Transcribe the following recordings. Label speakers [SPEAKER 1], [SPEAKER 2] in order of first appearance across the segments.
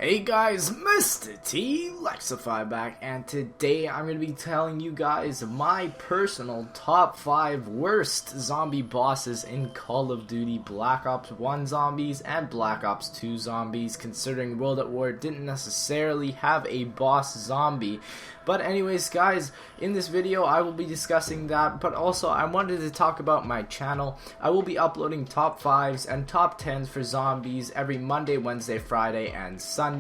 [SPEAKER 1] Hey guys, MrTLexify back, and today I'm going to be telling you guys my personal top 5 worst zombie bosses in Call of Duty Black Ops 1 zombies and Black Ops 2 zombies, considering World at War didn't necessarily have a boss zombie. But anyways guys, in this video I will be discussing that, but also I wanted to talk about my channel. I will be uploading top 5s and top 10s for zombies every Monday, Wednesday, Friday, and Sunday.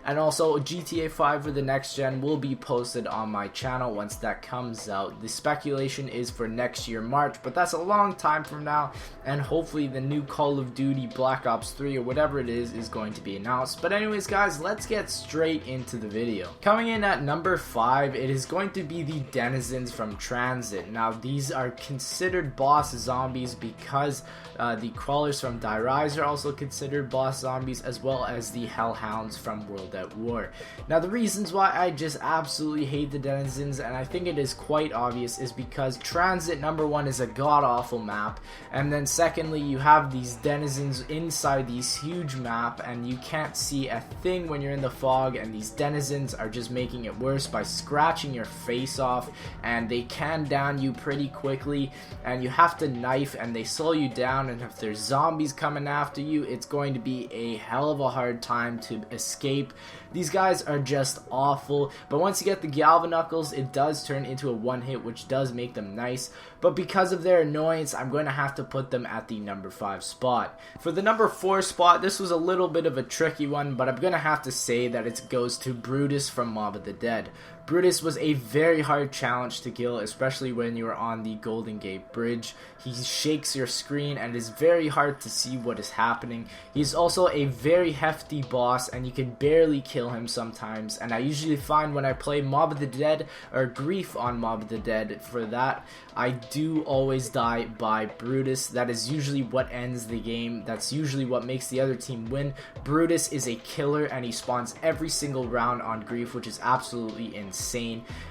[SPEAKER 1] And also GTA 5 for the next gen will be posted on my channel once that comes out. The speculation is for next year March, but that's a long time from now, and hopefully the new Call of Duty Black Ops 3 or whatever it is going to be announced. But anyways guys, let's get straight into the video. Coming in at number 5, it is going to be the denizens from Transit. Now these are considered boss zombies because the crawlers from Die Rise are also considered boss zombies, as well as the hellhounds from World at War. Now the reasons why I just absolutely hate the denizens, and I think it is quite obvious, is because Transit, number one, is a god-awful map, and then secondly you have these denizens inside these huge map and you can't see a thing when you're in the fog, and these denizens are just making it worse by scratching your face off, and they can down you pretty quickly, and you have to knife and they slow you down, and if there's zombies coming after you, it's going to be a hell of a hard time to escape. These guys are just awful, but once you get the Galvanuckles, it does turn into a one hit, which does make them nice, but because of their annoyance, I'm going to have to put them at the number 5 spot. For the number 4 spot, this was a little bit of a tricky one, but I'm going to have to say that it goes to Brutus from Mob of the Dead. Brutus was a very hard challenge to kill, especially when you are on the Golden Gate Bridge. He shakes your screen and it is very hard to see what is happening. He's also a very hefty boss and you can barely kill him sometimes, and I usually find when I play Mob of the Dead or Grief on Mob of the Dead, for that I do always die by Brutus. That is usually what ends the game. That's usually what makes the other team win. Brutus is a killer and he spawns every single round on Grief, which is absolutely insane.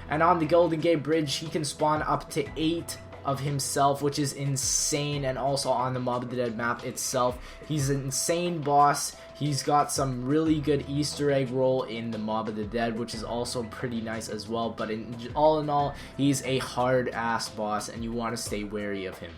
[SPEAKER 1] And on the Golden Gate Bridge he can spawn up to 8 of himself, which is insane. And also on the Mob of the Dead map itself, he's an insane boss. He's got some really good Easter egg roll in the Mob of the Dead, which is also pretty nice as well, but all in all, he's a hard ass boss and you want to stay wary of him.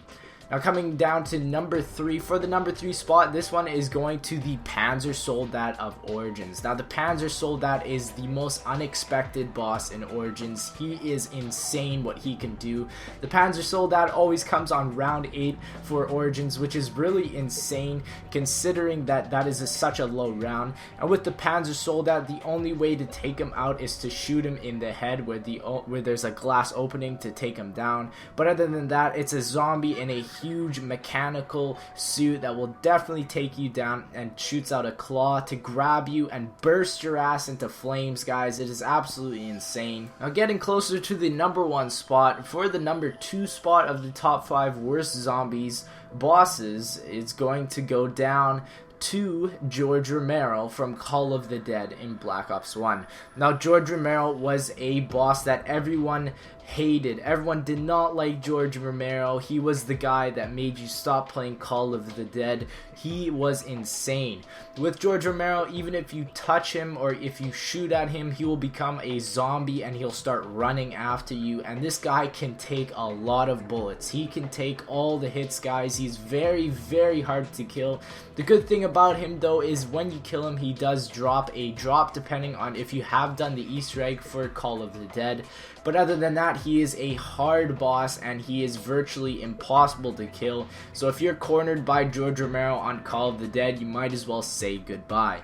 [SPEAKER 1] Now coming down to number 3, for the number 3 spot, this one is going to the Panzer Soldat of Origins. Now the Panzer Soldat is the most unexpected boss in Origins. He is insane what he can do. The Panzer Soldat always comes on round 8 for Origins, which is really insane considering that that is such a low round. And with the Panzer Soldat, the only way to take him out is to shoot him in the head where there's a glass opening to take him down. But other than that, it's a zombie in a huge mechanical suit that will definitely take you down and shoots out a claw to grab you and burst your ass into flames, guys. It is absolutely insane. Now getting closer to the number 1 spot, for the number 2 spot of the top 5 worst zombies bosses, it's going to go down to George Romero from Call of the Dead in Black Ops 1. Now George Romero was a boss that everyone hated. Everyone did not like George Romero. He was the guy that made you stop playing Call of the Dead. He was insane. With George Romero, even if you touch him or if you shoot at him, he will become a zombie and he'll start running after you, and this guy can take a lot of bullets. He can take all the hits, guys. He's very, very hard to kill. The good thing about him though is when you kill him, he does drop a drop depending on if you have done the Easter egg for Call of the Dead. But other than that, he is a hard boss and he is virtually impossible to kill. So if you're cornered by George Romero on Call of the Dead, you might as well say goodbye.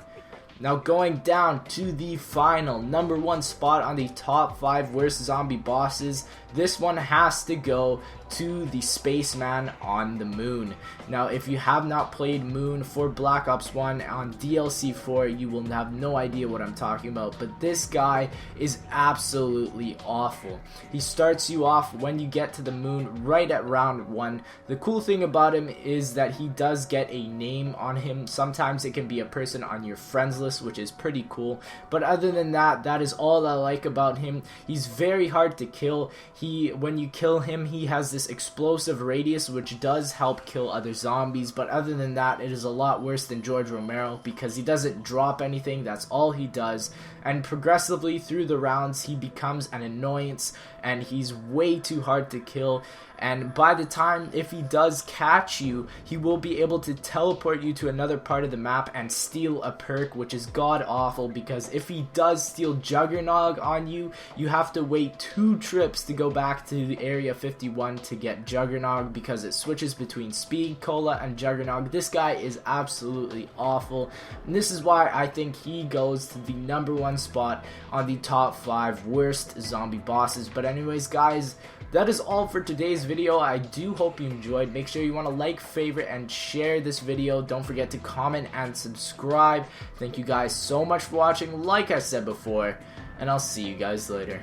[SPEAKER 1] Now going down to the final number 1 spot on the top 5 worst zombie bosses, this one has to go to the Spaceman on the Moon. Now if you have not played Moon for Black Ops 1 on DLC 4, you will have no idea what I'm talking about, but this guy is absolutely awful. He starts you off when you get to the Moon right at round 1. The cool thing about him is that he does get a name on him. Sometimes it can be a person on your friends list, which is pretty cool, but other than that, that is all I like about him. He's very hard to kill. When you kill him, he has this explosive radius which does help kill other zombies, but other than that it is a lot worse than George Romero because he doesn't drop anything, that's all he does, and progressively through the rounds he becomes an annoyance and he's way too hard to kill. And by the time, if he does catch you, he will be able to teleport you to another part of the map and steal a perk, which is god awful, because if he does steal Juggernog on you, you have to wait 2 trips to go back to the Area 51 to get Juggernog, because it switches between Speed, Cola, and Juggernog. This guy is absolutely awful, and this is why I think he goes to the #1 spot on the top 5 worst zombie bosses. But anyways, guys, that is all for today's video. I do hope you enjoyed. Make sure you want to like, favorite, and share this video. Don't forget to comment and subscribe. Thank you guys so much for watching, like I said before, and I'll see you guys later.